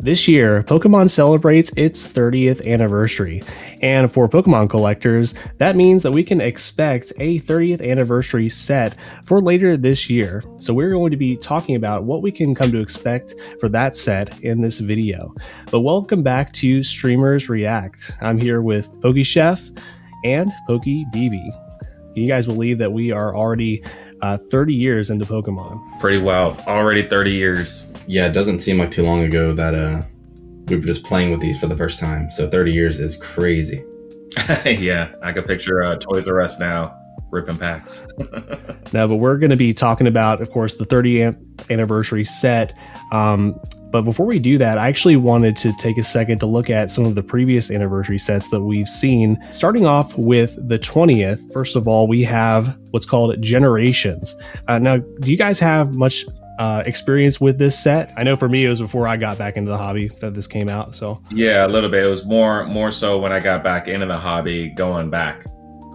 This year, Pokemon celebrates its 30th anniversary, and for Pokemon collectors, that means that we can expect a 30th anniversary set for later this year. So we're going to be talking about what we can come to expect for that set in this video. But welcome back to Streamers React. I'm here with PokeChef and PokeBB. Can you guys believe that we are already 30 years into Pokemon? Pretty well. Already 30 years. Yeah, it doesn't seem like too long ago that we were just playing with these for the first time. So 30 years is crazy. Yeah, I could picture Toys R Us now ripping packs. No, but we're going to be talking about, of course, the 30th anniversary set. But before we do that, I actually wanted to take a second to look at some of the previous anniversary sets that we've seen. Starting off with the 20th, first of all, we have what's called Generations. Now, do you guys have much experience with this set? I know for me, it was before I got back into the hobby that this came out. So yeah, a little bit. It was more so when I got back into the hobby, going back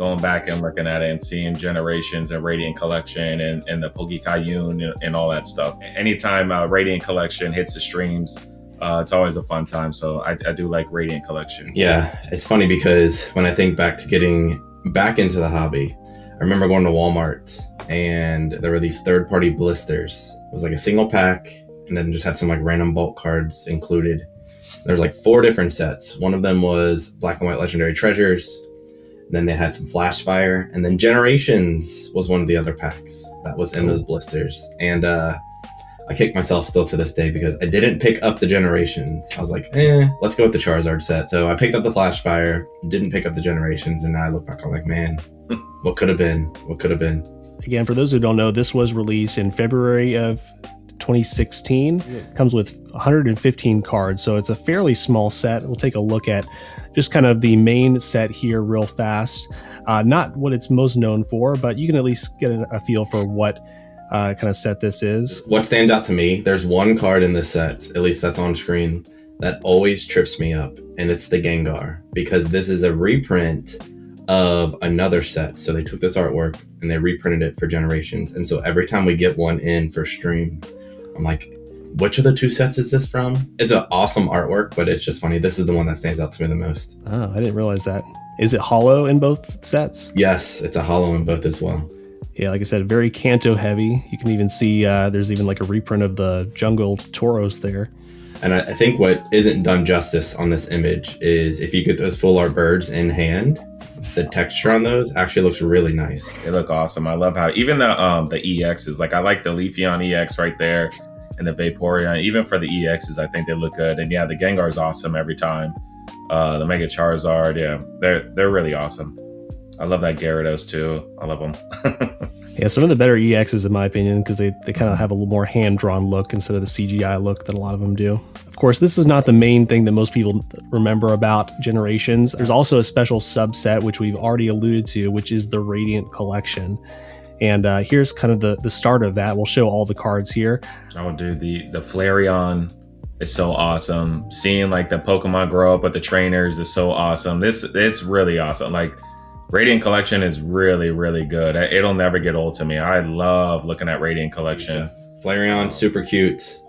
and looking at it and seeing Generations and Radiant Collection and the Pokekayun and all that stuff. Anytime Radiant Collection hits the streams, it's always a fun time. So I do like Radiant Collection. Yeah, it's funny because when I think back to getting back into the hobby, I remember going to Walmart and there were these third-party blisters. It was like a single pack and then just had some like random bulk cards included. There's like 4 different sets. One of them was Black and White Legendary Treasures. Then they had some Flash Fire, and then Generations was one of the other packs that was in those blisters. And I kick myself still to this day because I didn't pick up the Generations. I was like, let's go with the Charizard set. So I picked up the Flash Fire, didn't pick up the Generations, and now I look back, I'm like, man, what could have been? What could have been? again, for those who don't know, this was released in February of 2016. It comes with 115 cards, so it's a fairly small set. We'll take a look at just kind of the main set here real fast. Not what it's most known for, but you can at least get a feel for what kind of set this is. What stands out to me, there's one card in this set, at least that's on screen, that always trips me up, and it's the Gengar, because this is a reprint of another set. So they took this artwork and they reprinted it for Generations, and so every time we get one in for stream, I'm like, which of the 2 sets is this from? It's an awesome artwork, but it's just funny. This is the one that stands out to me the most. Oh, I didn't realize that. Is it hollow in both sets? Yes, it's a hollow in both as well. Yeah, like I said, very Kanto heavy. You can even see there's even like a reprint of the Jungle Tauros there. And I think what isn't done justice on this image is if you get those full art birds in hand, the texture on those actually looks really nice. They look awesome. I love how even the EXs, like I like the Leafeon EX right there and the Vaporeon. Even for the EXs, I think they look good. And yeah, the Gengar is awesome every time. The Mega Charizard, yeah, they're really awesome. I love that Gyarados too. I love them. Yeah, some of the better EXs in my opinion, because they kind of have a little more hand-drawn look instead of the CGI look that a lot of them do. Of course, this is not the main thing that most people remember about Generations. There's also a special subset, which we've already alluded to, which is the Radiant Collection. And here's kind of the start of that. We'll show all the cards here. Oh, dude, the Flareon is so awesome. Seeing like the Pokemon grow up with the trainers is so awesome. It's really awesome. Like Radiant Collection is really, really good. It'll never get old to me. I love looking at Radiant Collection. Flareon, super cute.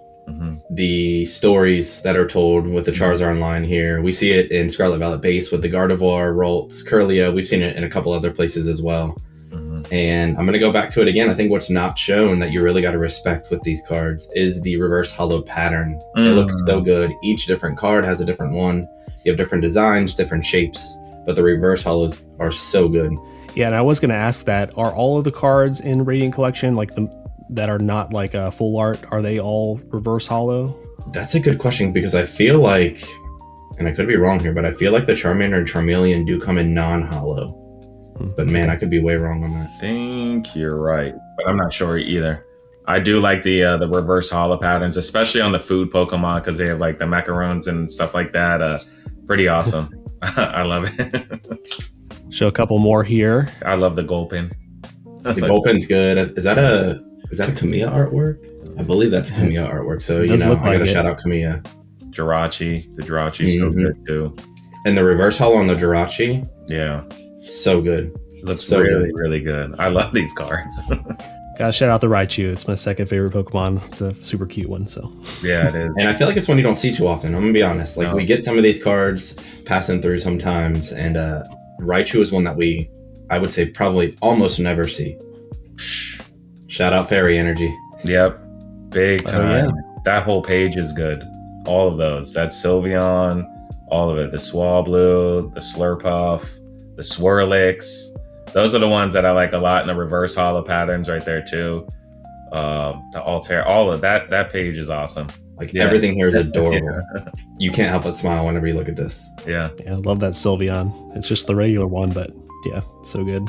The stories that are told with the Charizard line here. We see it in Scarlet Violet base with the Gardevoir, Ralts, Kirlia. We've seen it in a couple other places as well. And I'm going to go back to it again. I think what's not shown that you really got to respect with these cards is the reverse hollow pattern. It looks so good. Each different card has a different one. You have different designs, different shapes, but the reverse hollows are so good. Yeah, and I was going to ask that. Are all of the cards in Radiant Collection, like that are not like a full art, are they all reverse hollow? That's a good question, because I feel like, and I could be wrong here, but I feel like the Charmander and Charmeleon do come in non-hollow. But man, I could be way wrong on that. I think you're right, but I'm not sure either. I do like the reverse hollow patterns, especially on the food Pokemon, because they have like the macarons and stuff like that. Pretty awesome. I love it. Show a couple more here. I love the Gulpin. The Gulpin's good. Is that a Kamiya artwork? I believe that's Kamiya artwork. So, you know, I gotta shout out Kamiya. Jirachi. The Jirachi's so good too. And the reverse hollow on the Jirachi. Yeah. So good. Looks so really, really good. I love these cards. Gotta shout out the Raichu. It's my second favorite Pokemon. It's a super cute one. So Yeah, it is. And I feel like it's one you don't see too often. I'm gonna be honest. Like No. we get some of these cards passing through sometimes, and Raichu is one that I would say, probably almost never see. Shout out Fairy Energy. Yep. Big Oh, time. yeah. That whole page is good. All of those. That's Sylveon, all of it. The Swablu, the Slurpuff, the Swirlix. Those are the ones that I like a lot in the reverse holo patterns right there too. The Altair, all of that. That page is awesome. Like Yeah. everything here is adorable. You can't help but smile whenever you look at this. Yeah. yeah, I love that Sylveon. It's just the regular one, but yeah, it's so good.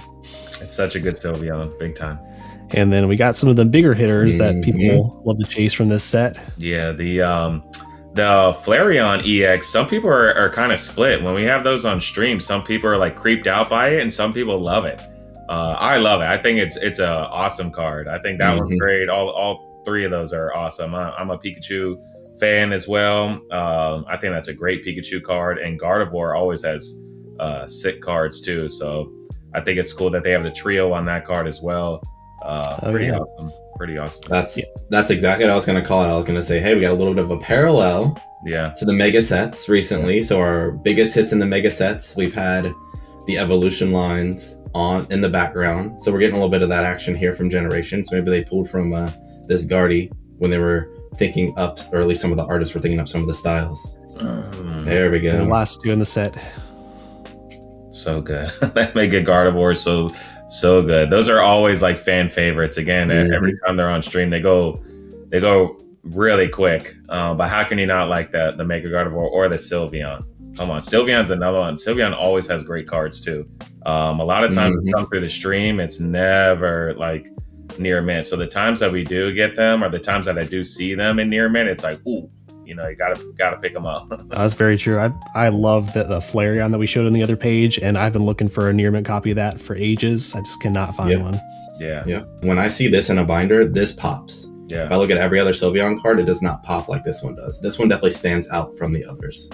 It's such a good Sylveon. Big time. And then we got some of the bigger hitters that Mhm. people love to chase from this set. Yeah, the Flareon EX, some people are kind of split. When we have those on stream, some people are like creeped out by it and some people love it. I love it. I think it's a awesome card. I think that one's Mhm. great. All three of those are awesome. I'm a Pikachu fan as well. I think that's a great Pikachu card, and Gardevoir always has sick cards too. So I think it's cool that they have the trio on that card as well. Pretty yeah. awesome. Pretty awesome. That's exactly what I was gonna call it. I was gonna say, hey, we got a little bit of a parallel Yeah. to the mega sets recently. So our biggest hits in the mega sets, we've had the evolution lines on in the background. So we're getting a little bit of that action here from Generations. Maybe they pulled from this Guardy when they were thinking up, or at least some of the artists were thinking up some of the styles. There we The go. last two in the set. So good. That Mega Gardevoir is so good. Those are always like fan favorites. Again, Mhm. every time they're on stream, they go really quick. But how can you not like the Mega Gardevoir or the Sylveon? Come on, Sylveon's another one. Sylveon always has great cards too. A lot of times Mhm. come through the stream, it's never like near mint. So the times that we do get them, or the times that I do see them in near mint, it's like, ooh, you gotta pick them up. That's very true. I love the Flareon that we showed on the other page, and I've been looking for a near mint copy of that for ages. I just cannot find Yep. one. Yeah, Yeah. When I see this in a binder, this pops. If I yeah. look at every other Sylveon card, it does not pop like this one does. This one definitely stands out from the others.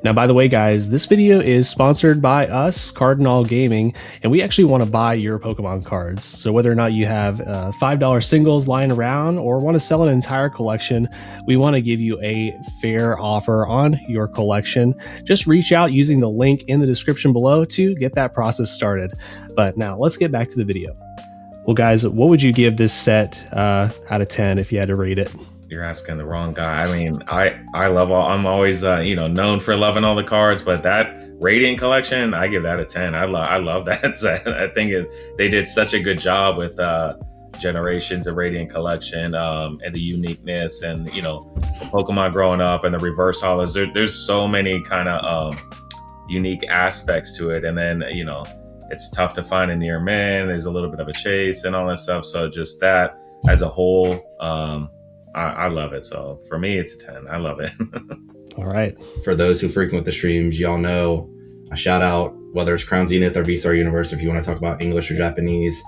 Now, by the way, guys, this video is sponsored by us, Cardinal Gaming, and we actually want to buy your Pokemon cards. So whether or not you have $5 singles lying around or want to sell an entire collection, we want to give you a fair offer on your collection. Just reach out using the link in the description below to get that process started. But now let's get back to the video. Well, guys, what would you give this set out of 10 if you had to rate it? You're asking the wrong guy. I mean, I love I'm always known for loving all the cards, but that Radiant collection, I give that a 10. I love that set. I think they did such a good job with Generations of Radiant collection, and the uniqueness, and the Pokemon growing up, and the reverse holos. There's so many kind of unique aspects to it, and then it's tough to find a near mint. There's a little bit of a chase and all that stuff. So just that as a whole, I love it. So for me, it's a 10. I love it. All right. For those who frequent the streams, y'all know a shout out, whether it's Crown Zenith or V-Star Universe, if you want to talk about English or Japanese,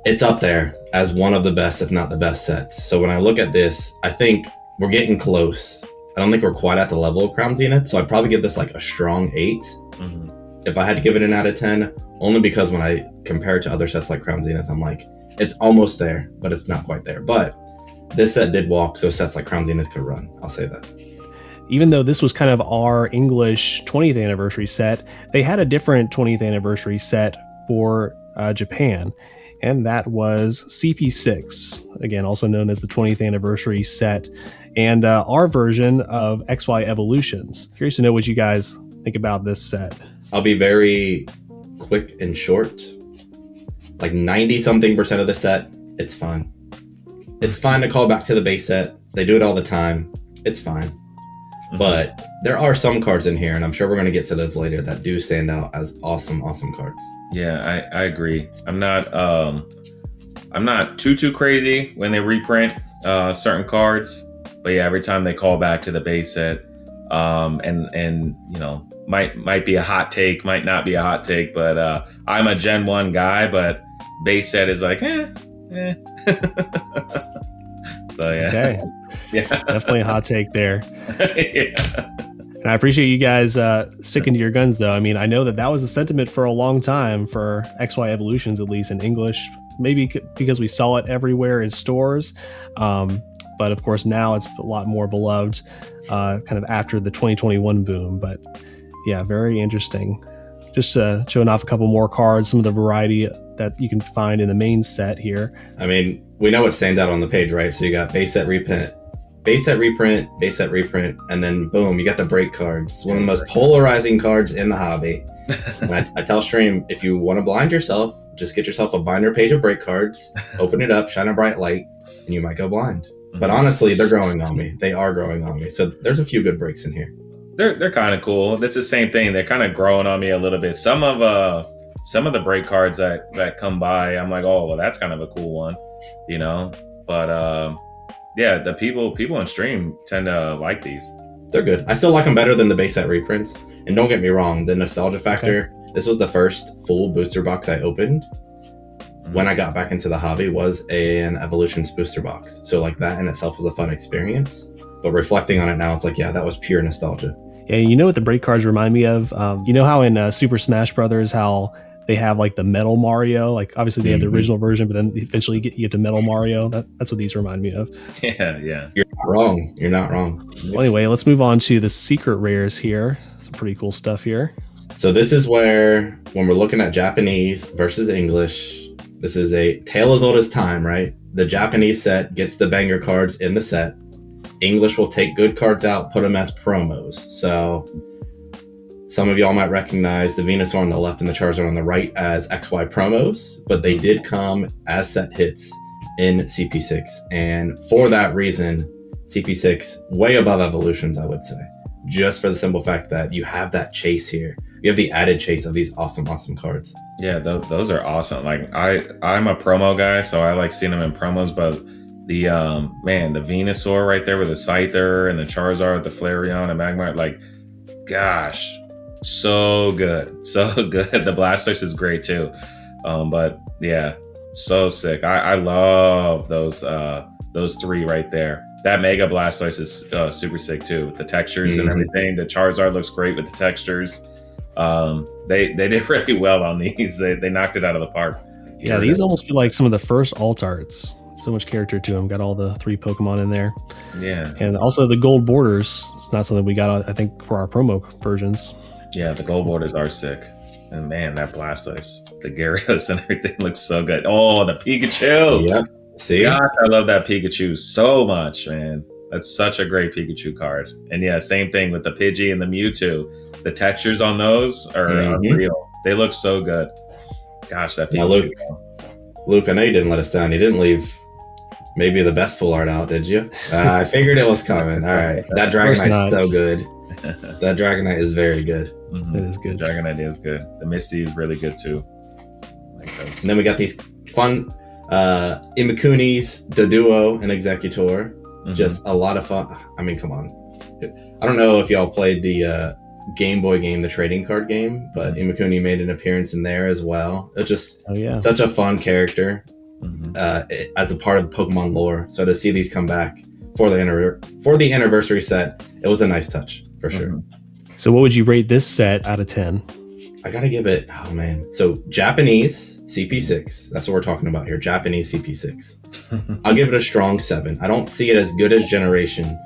it's up there as one of the best, if not the best sets. So when I look at this, I think we're getting close. I don't think we're quite at the level of Crown Zenith, so I'd probably give this like a strong 8. Mhm. If I had to give it an out of 10, only because when I compare it to other sets like Crown Zenith, I'm like, it's almost there, but it's not quite there. But this set did walk, so sets like Crown Zenith could run. I'll say that. Even though this was kind of our English 20th anniversary set, they had a different 20th anniversary set for Japan, and that was CP6, again, also known as the 20th anniversary set, and our version of XY Evolutions. Curious to know what you guys think about this set. I'll be very quick and short. Like 90-something% of the set, it's fine. It's fine to call back to the base set. They do it all the time. It's fine. But there are some cards in here, and I'm sure we're going to get to those later, that do stand out as awesome cards. Yeah, I agree. I'm not too crazy when they reprint certain cards, but yeah, every time they call back to the base set, and might be a hot take, might not be a hot take, but I'm a Gen 1 guy, but base set is like so yeah. Okay, Yeah. definitely a hot take there. Yeah. And I appreciate you guys sticking to your guns, though. I mean, I know that was the sentiment for a long time for XY Evolutions, at least in English maybe because we saw it everywhere in stores. But of course now it's a lot more beloved kind of after the 2021 boom. But yeah, very interesting. Just showing off a couple more cards, some of the variety that you can find in the main set here. I mean, we know what stands out on the page, right? So you got base set reprint, base set reprint, base set reprint, and then boom, you got the break cards. One of the most polarizing cards in the hobby. And I tell Stream, if you want to blind yourself, just get yourself a binder page of break cards, open it up, shine a bright light, and you might go blind. But honestly, they're growing on me. They are growing on me. So there's a few good breaks in here. They're kind of cool. That's the same thing. They're kind of growing on me a little bit. Some of the break cards that come by, I'm like, oh, well, that's kind of a cool one, you know. But yeah, the people in stream tend to like these. They're good. I still like them better than the base set reprints. And don't get me wrong, the nostalgia factor. Okay. This was the first full booster box I opened when I got back into the hobby, was an Evolutions booster box. So like that in itself was a fun experience. But reflecting on it now, it's like, yeah, that was pure nostalgia. Yeah, you know what the break cards remind me of? You know how in Super Smash Brothers, how they have like the Metal Mario? Like obviously they have the original version, but then eventually you get to Metal Mario. That's what these remind me of. Yeah. You're not wrong. You're not wrong. Well, anyway, let's move on to the secret rares here. Some pretty cool stuff here. So this is where, when we're looking at Japanese versus English, this is a tale as old as time, right? The Japanese set gets the banger cards in the set. English will take good cards out, put them as promos. So some of y'all might recognize the Venusaur on the left and the Charizard on the right as XY promos, but they did come as set hits in CP6. And for that reason, CP6 way above Evolutions, I would say. Just for the simple fact that you have that chase here. You have the added chase of these awesome cards. Yeah, those are awesome. Like I'm a promo guy, so I like seeing them in promos. But the the Venusaur right there with the Scyther and the Charizard, the Flareon and Magmar, like, gosh, so good, so good. The Blastoise is great too. But yeah, so sick. I love those three right there. That Mega Blastoise is super sick too, with the textures and everything. The Charizard looks great with the textures. They did really well on these. They knocked it out of the park. Yeah, these almost feel like some of the first alt arts. So much character to them. Got all the 3 Pokemon in there. Yeah. And also the gold borders. It's not something we got, I think, for our promo versions. Yeah, the gold borders are sick. And man, that Blastoise, the Gyarados and everything looks so good. Oh, the Pikachu. Yep. See? Gosh, I love that Pikachu so much, man. That's such a great Pikachu card. And yeah, same thing with the Pidgey and the Mewtwo. The textures on those are unreal. They look so good. Gosh, that Pikachu. Now, Luke, I know you didn't let us down. You didn't leave maybe the best full art out, did you? I figured it was coming. All right. That Dragonite is so good. That Dragonite is very good. Mm-hmm. It is good. Dragonite is good. The Misty is really good too. I like those. And then we got these fun Imakunis, Doduo, and Executor. Just a lot of fun. I mean, come on. I don't know if y'all played the Game Boy game, the trading card game, but Imakuni made an appearance in there as well. It's just such a fun character as a part of Pokemon lore. So to see these come back for the anniversary set, it was a nice touch for sure. So what would you rate this set out of 10? I gotta give it, oh man. So Japanese CP6, that's what we're talking about here. Japanese CP6. I'll give it a strong 7. I don't see it as good as Generations.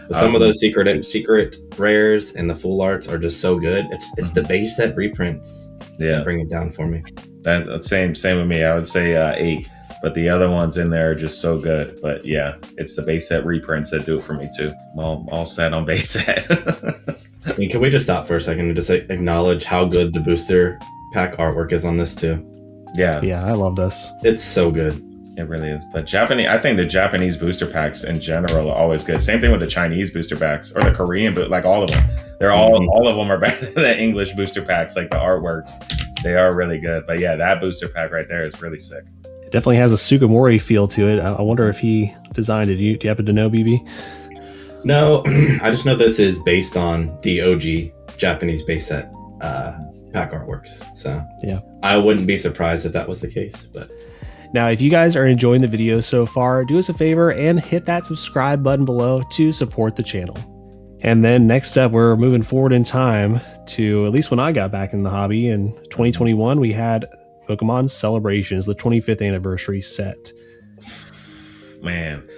But some of those secret rares and the full arts are just so good. It's the base set reprints that bring it down for me. That same with me. I would say 8, but the other ones in there are just so good. But yeah, it's the base set reprints that do it for me too. I'm all set on base set. I mean, can we just stop for a second and just acknowledge how good the booster pack artwork is on this too? Yeah, I love this. It's so good. It really is. But I think the Japanese booster packs in general are always good. Same thing with the Chinese booster packs or the Korean, but like all of them. They're all of them are better than the English booster packs, like the artworks. They are really good. But yeah, that booster pack right there is really sick. It definitely has a Sugimori feel to it. I wonder if he designed it. Do you happen to know, BB? No, I just know this is based on the OG Japanese base set pack artworks. So yeah, I wouldn't be surprised if that was the case. But now, if you guys are enjoying the video so far, do us a favor and hit that subscribe button below to support the channel. And then next up, we're moving forward in time to at least when I got back in the hobby in 2021, we had Pokemon Celebrations, the 25th anniversary set? Man,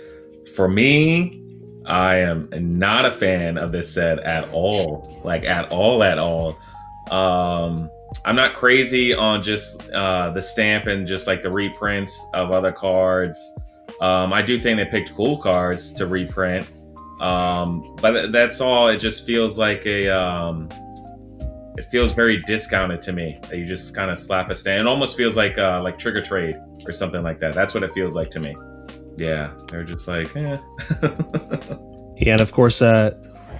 for me, I am not a fan of this set at all. Like at all, at all. I'm not crazy on just the stamp and just like the reprints of other cards. I do think they picked cool cards to reprint. But that's all. It just feels like it feels very discounted to me. That you just kind of slap a stamp. It almost feels like Trick or Trade or something like that. That's what it feels like to me. Yeah, they're just like, eh. Yeah, and of course, I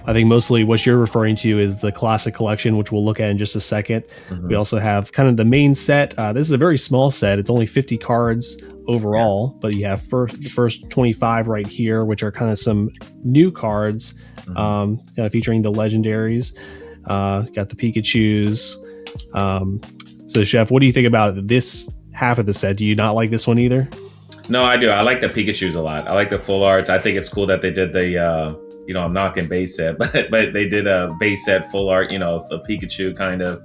think mostly what you're referring to is the classic collection, which we'll look at in just a second. We also have kind of the main set. This is a very small set. It's only 50 cards overall, but you have the first 25 right here, which are kind of some new cards, kind of featuring the legendaries. Got the Pikachus. So, Chef, what do you think about this half of the set? Do you not like this one either? No, I do. I like the Pikachus a lot. I like the full arts. I think it's cool that they did the, I'm knocking base set, but they did a base set full art, the Pikachu kind of.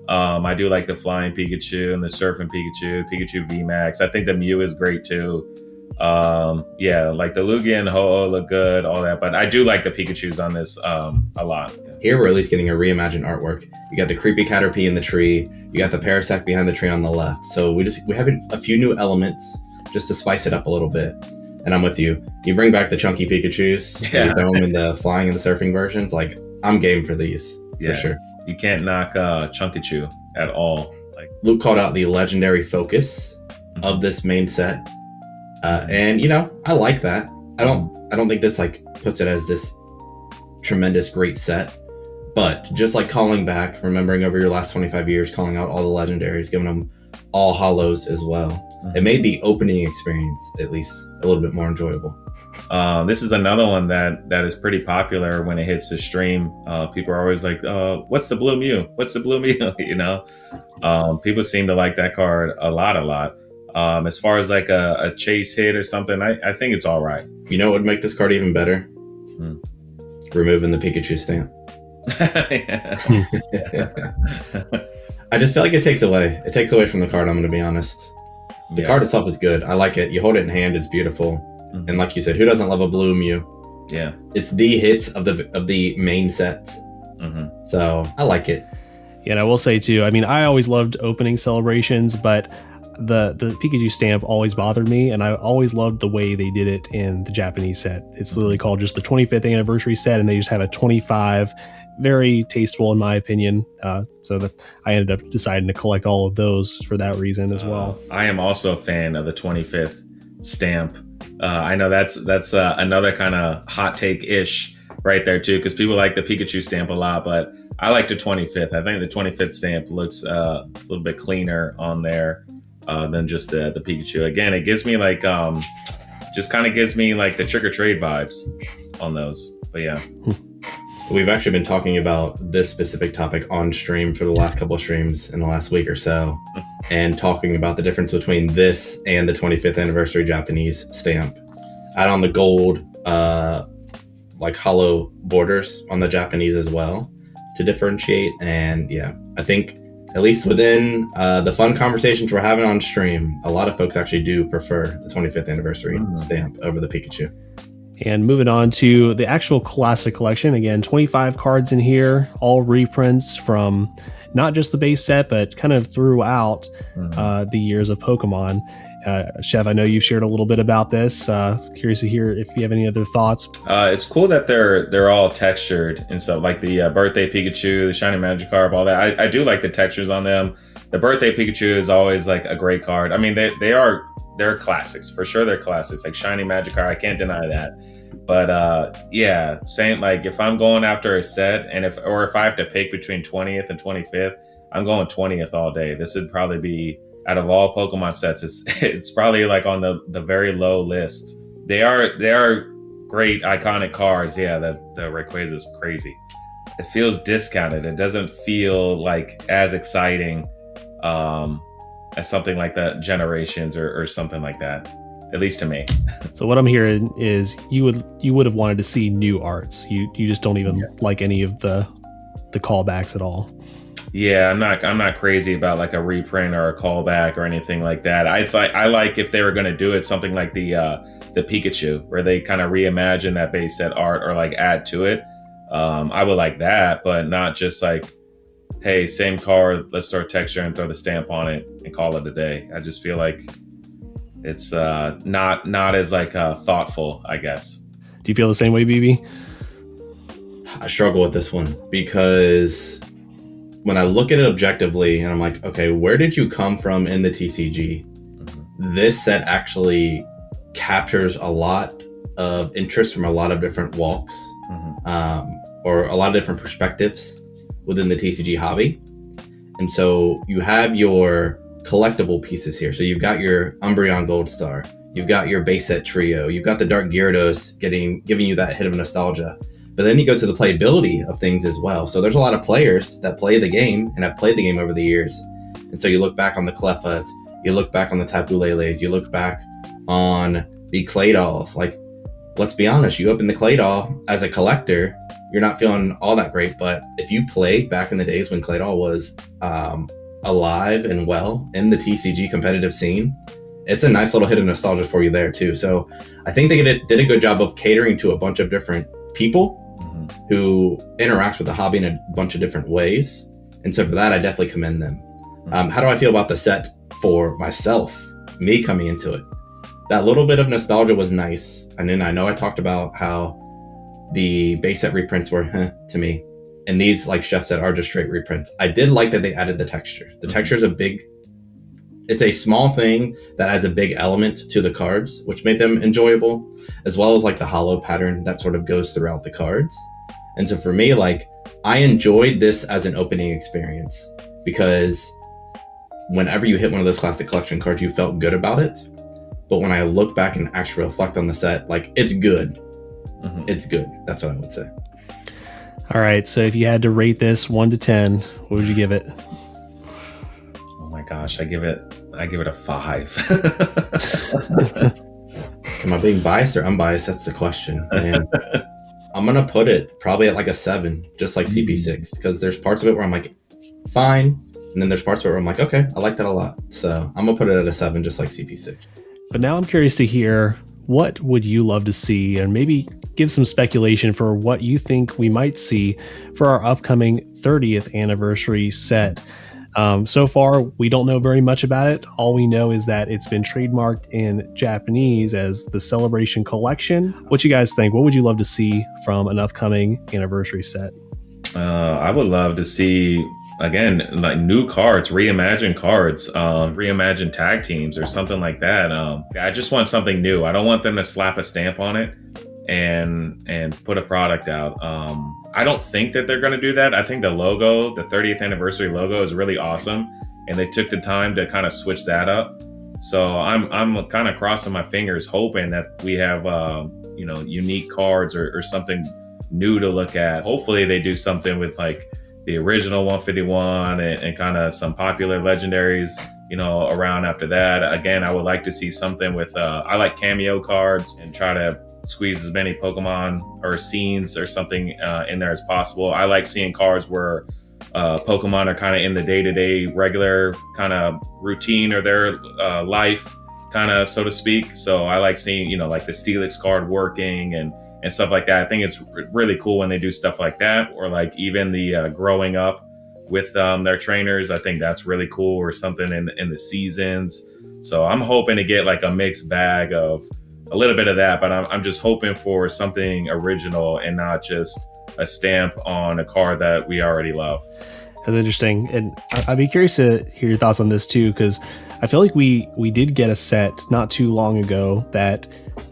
I do like the flying Pikachu and the surfing Pikachu VMAX. I think the Mew is great too. Like the Lugia and Ho-Oh look good, all that. But I do like the Pikachus on this a lot. Here we're at least getting a reimagined artwork. You got the creepy Caterpie in the tree. You got the Parasect behind the tree on the left. So we have a few new elements just to spice it up a little bit. And I'm with you. You bring back the chunky Pikachus. Yeah. You throw them in the flying and the surfing versions. Like, I'm game for these, for sure. You can't knock Chunkachu at all. Like Luke called out the legendary focus of this main set. And I like that. I don't think this like puts it as this tremendous great set. But just like calling back, remembering over your last 25 years, calling out all the legendaries, giving them all hollows as well. It made the opening experience at least a little bit more enjoyable. This is another one that is pretty popular when it hits the stream. People are always like, what's the blue Mew? What's the blue Mew? People seem to like that card a lot. As far as like a chase hit or something, I think it's all right. You know what would make this card even better? Removing the Pikachu stamp. I just feel like it takes away from the card. I'm going to be honest. The card itself is good. I like it. You hold it in hand. It's beautiful. And like you said, who doesn't love a blue Mew? Yeah. It's the hits of the main set. So I like it. Yeah, and I will say too, I mean, I always loved opening celebrations, but the Pikachu stamp always bothered me, and I always loved the way they did it in the Japanese set. It's literally called just the 25th anniversary set, and they just have a 25. Very tasteful in my opinion, so that I ended up deciding to collect all of those for that reason as well. I am also a fan of the 25th stamp. I know that's another kind of hot take ish right there too, because people like the Pikachu stamp a lot, but I like the 25th. I think the 25th stamp looks a little bit cleaner on there than just the Pikachu. Again, it gives me like just kind of gives me like the Trick or Trade vibes on those. But yeah. We've actually been talking about this specific topic on stream for the last couple of streams in the last week or so, and talking about the difference between this and the 25th anniversary Japanese stamp. Add on the gold, like hollow borders on the Japanese as well to differentiate. And yeah, I think at least within the fun conversations we're having on stream, a lot of folks actually do prefer the 25th anniversary stamp over the Pikachu. And moving on to the actual classic collection, again, 25 cards in here, all reprints from not just the base set, but kind of throughout the years of Pokemon. Chef, I know you've shared a little bit about this. Curious to hear if you have any other thoughts. It's cool that they're all textured and stuff, like the birthday Pikachu, the shiny Magikarp, all that. I do like the textures on them. The birthday Pikachu is always like a great card. I mean, they're classics for sure. They're classics, like shiny Magikarp. I can't deny that. But yeah, saying like if I'm going after a set, and if I have to pick between 20th and 25th, I'm going 20th all day. This would probably be, out of all Pokemon sets, it's probably like on the very low list. They are great iconic cards. Yeah, the Rayquaza is crazy. It feels discounted. It doesn't feel like as exciting as something like the Generations or something like that, at least to me. So what I'm hearing is you would have wanted to see new arts. You just don't even like any of the callbacks at all. Yeah, I'm not crazy about like a reprint or a callback or anything like that. I like if they were going to do it something like the Pikachu, where they kind of reimagine that base set art or like add to it. I would like that, but not just like, hey, same card, let's throw texture and throw the stamp on it and call it a day. I just feel like it's not as like thoughtful, I guess. Do you feel the same way, BB? I struggle with this one because when I look at it objectively and I'm like, okay, where did you come from in the TCG? This set actually captures a lot of interest from a lot of different walks, or a lot of different perspectives within the TCG hobby. And so you have your collectible pieces here. So you've got your Umbreon Gold Star, you've got your base set trio, you've got the Dark Gyarados giving you that hit of nostalgia. But then you go to the playability of things as well. So there's a lot of players that play the game and have played the game over the years. And so you look back on the Clefas, you look back on the Tapu Leles, you look back on the Claydolls. Like, let's be honest, you open the Claydol as a collector, you're not feeling all that great. But if you played back in the days when Claydol was alive and well in the TCG competitive scene, it's a nice little hit of nostalgia for you there too. So I think they did a good job of catering to a bunch of different people who interact with the hobby in a bunch of different ways. And so for that, I definitely commend them. How do I feel about the set for myself, me coming into it? That little bit of nostalgia was nice. And then I know I talked about how the base set reprints were to me. And these, like Chef said, are just straight reprints. I did like that they added the texture. The texture is it's a small thing that adds a big element to the cards, which made them enjoyable, as well as like the hollow pattern that sort of goes throughout the cards. And so for me, like, I enjoyed this as an opening experience because whenever you hit one of those classic collection cards, you felt good about it. But when I look back and actually reflect on the set, like, it's good. It's good. That's what I would say. All right. So if you had to rate this 1 to 10, what would you give it? Oh my gosh, I give it a 5. Am I being biased or unbiased? That's the question, man. I'm gonna put it probably at like a 7, just like CP6, because there's parts of it where I'm like, fine, and then there's parts of it where I'm like, okay, I like that a lot. So I'm gonna put it at a 7, just like CP6. But now I'm curious to hear, what would you love to see, and maybe give some speculation for what you think we might see for our upcoming 30th anniversary set. So far, we don't know very much about it. All we know is that it's been trademarked in Japanese as the Celebration Collection. What you guys think? What would you love to see from an upcoming anniversary set? I would love to see, again, like new cards, reimagined cards, reimagined tag teams or something like that. I just want something new. I don't want them to slap a stamp on it and put a product out. I don't think that they're going to do that. I think the logo, the 30th anniversary logo, is really awesome, and they took the time to kind of switch that up. So I'm kind of crossing my fingers, hoping that we have unique cards or something new to look at. Hopefully they do something with like the original 151 and kind of some popular legendaries, around after that. Again, I would like to see something with I like cameo cards and try to squeeze as many Pokemon or scenes or something in there as possible. I like seeing cards where Pokemon are kind of in the day-to-day regular kind of routine or their life, kind of, so to speak. So I like seeing, like the Steelix card working and stuff like that. I think it's really cool when they do stuff like that, or like even the growing up with their trainers. I think that's really cool, or something in the seasons. So I'm hoping to get like a mixed bag of a little bit of that, but I'm just hoping for something original and not just a stamp on a card that we already love. That's interesting. And I'd be curious to hear your thoughts on this too, because I feel like we did get a set not too long ago that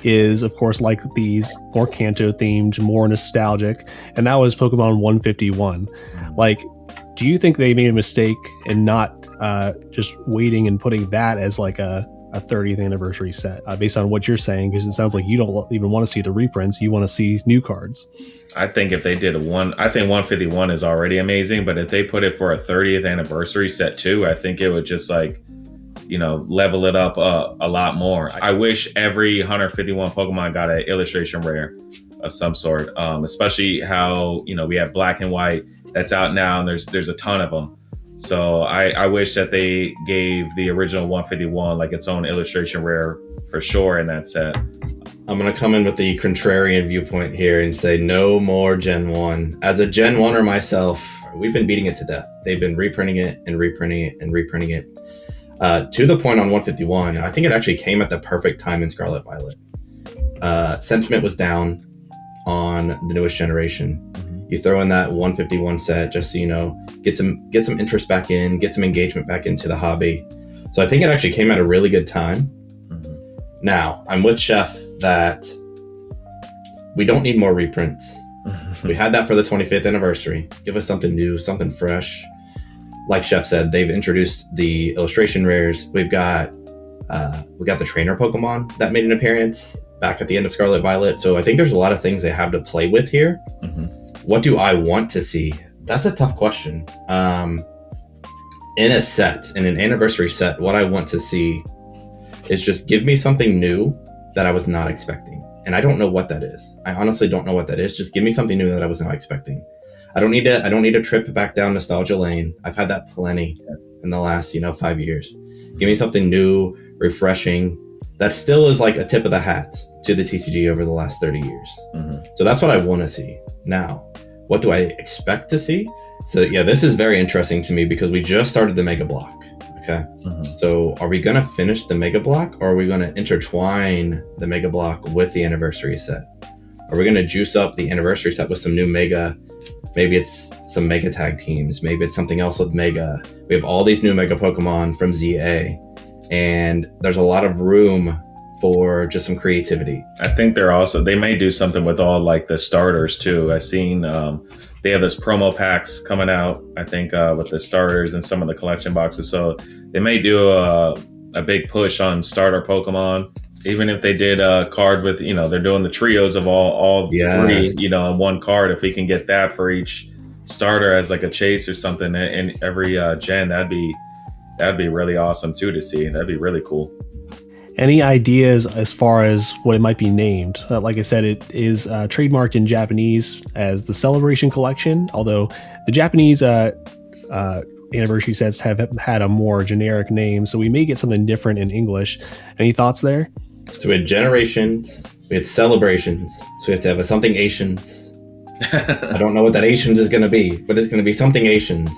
is, of course, like these, more Kanto themed, more nostalgic, and that was Pokemon 151. Like, do you think they made a mistake in not just waiting and putting that as like a 30th anniversary set, based on what you're saying? Because it sounds like you don't even want to see the reprints, you want to see new cards. I think if they did I think 151 is already amazing, but if they put it for a 30th anniversary set too, I think it would just like, level it up a lot more. I wish every 151 Pokemon got an illustration rare of some sort, especially how, we have Black and White that's out now, and there's a ton of them. So I wish that they gave the original 151 like its own illustration rare for sure in that set. I'm going to come in with the contrarian viewpoint here and say no more Gen 1. As a Gen 1er myself, we've been beating it to death. They've been reprinting it and reprinting it and reprinting it. To the point on 151, I think it actually came at the perfect time in Scarlet Violet. Sentiment was down on the newest generation. You throw in that 151 set just so you know, get some interest back in, get some engagement back into the hobby. So I think it actually came at a really good time. Now, I'm with Chef that we don't need more reprints. We had that for the 25th anniversary. Give us something new, something fresh. Like Chef said, they've introduced the illustration rares. We got the trainer Pokemon that made an appearance back at the end of Scarlet Violet. So I think there's a lot of things they have to play with here. What do I want to see? That's a tough question. In a set, in an anniversary set, what I want to see is just give me something new that I was not expecting. And I don't know what that is. I honestly don't know what that is. Just give me something new that I was not expecting. I don't need a trip back down nostalgia lane. I've had that plenty in the last, 5 years. Give me something new, refreshing, that still is like a tip of the hat to the TCG over the last 30 years. So that's what I want to see. Now, what do I expect to see? So yeah, this is very interesting to me because we just started the Mega Block. Okay. So are we going to finish the Mega Block, or are we going to intertwine the Mega Block with the anniversary set? Are we going to juice up the anniversary set with some new Mega? Maybe it's some Mega Tag teams. Maybe it's something else with Mega. We have all these new Mega Pokemon from ZA, and there's a lot of room for just some creativity. I think they may do something with all like the starters too. I've seen they have those promo packs coming out, I think, with the starters and some of the collection boxes. So they may do a big push on starter Pokemon. Even if they did a card with, they're doing the trios of all three, in one card. If we can get that for each starter as like a chase or something in every gen, that'd be really awesome too to see. That'd be really cool. Any ideas as far as what it might be named? Like I said, it is trademarked in Japanese as the Celebration Collection, although the Japanese anniversary sets have had a more generic name, so we may get something different in English. Any thoughts there? So we had generations, we had celebrations, so we have to have a something Asians. I don't know what that Asians is going to be, but it's going to be something Asians.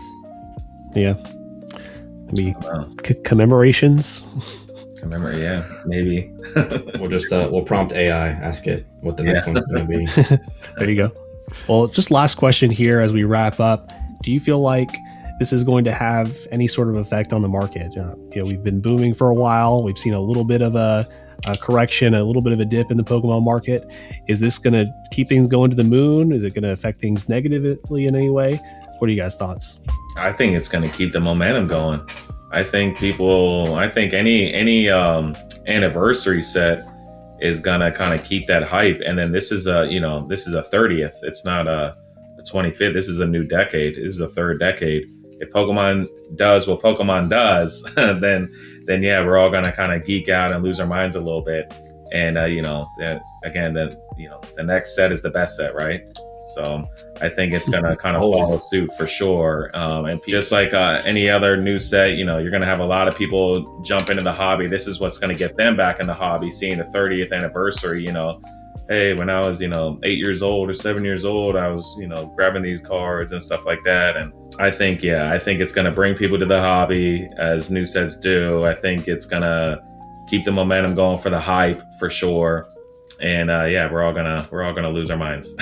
Yeah. Maybe commemorations. Yeah, maybe. We'll prompt AI, ask it what the next one's going to be. There you go. Well, just last question here as we wrap up. Do you feel like this is going to have any sort of effect on the market? We've been booming for a while. We've seen a little bit of a correction, a little bit of a dip in the Pokemon market. Is this going to keep things going to the moon? Is it going to affect things negatively in any way? What are you guys' thoughts? I think it's going to keep the momentum going. I think any anniversary set is going to kind of keep that hype. And then this is a 30th. It's not a 25th. This is a new decade. This is the third decade. If Pokemon does what Pokemon does, then yeah, we're all going to kind of geek out and lose our minds a little bit. And, the next set is the best set, right? So I think it's going to kind of follow suit for sure. And just like any other new set, you're going to have a lot of people jump into the hobby. This is what's going to get them back in the hobby, seeing the 30th anniversary, hey, when I was, 8 years old or 7 years old, I was, grabbing these cards and stuff like that. And I think it's going to bring people to the hobby as new sets do. I think it's going to keep the momentum going for the hype for sure. And we're all gonna lose our minds.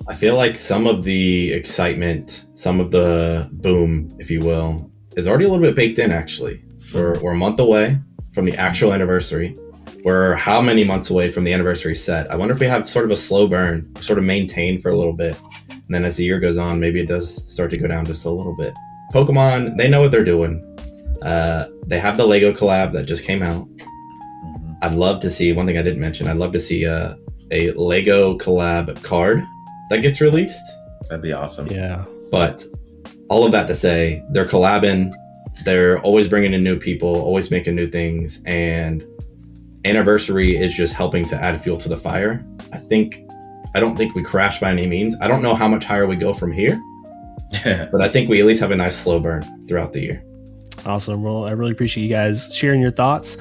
I feel like some of the excitement, some of the boom, if you will, is already a little bit baked in. Actually, we're a month away from the actual anniversary. We're how many months away from the anniversary set? I wonder if we have sort of a slow burn, sort of maintain for a little bit, and then as the year goes on, maybe it does start to go down just a little bit. Pokemon, they know what they're doing. They have the Lego collab that just came out. I'd love to see, one thing I didn't mention, I'd love to see a Lego collab card that gets released. That'd be awesome. Yeah. But all of that to say, they're collabing, they're always bringing in new people, always making new things, and anniversary is just helping to add fuel to the fire. I don't think we crash by any means. I don't know how much higher we go from here, But I think we at least have a nice slow burn throughout the year. Awesome. Well, I really appreciate you guys sharing your thoughts.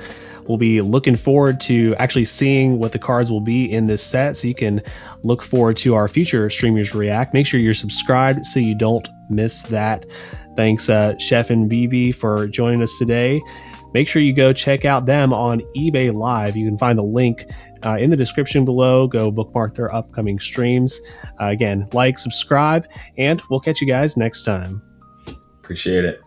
We'll be looking forward to actually seeing what the cards will be in this set, so you can look forward to our future Streamers React. Make sure you're subscribed so you don't miss that. Thanks, Chef and BB, for joining us today. Make sure you go check out them on eBay Live. You can find the link in the description below. Go bookmark their upcoming streams. Again, like, subscribe, and we'll catch you guys next time. Appreciate it.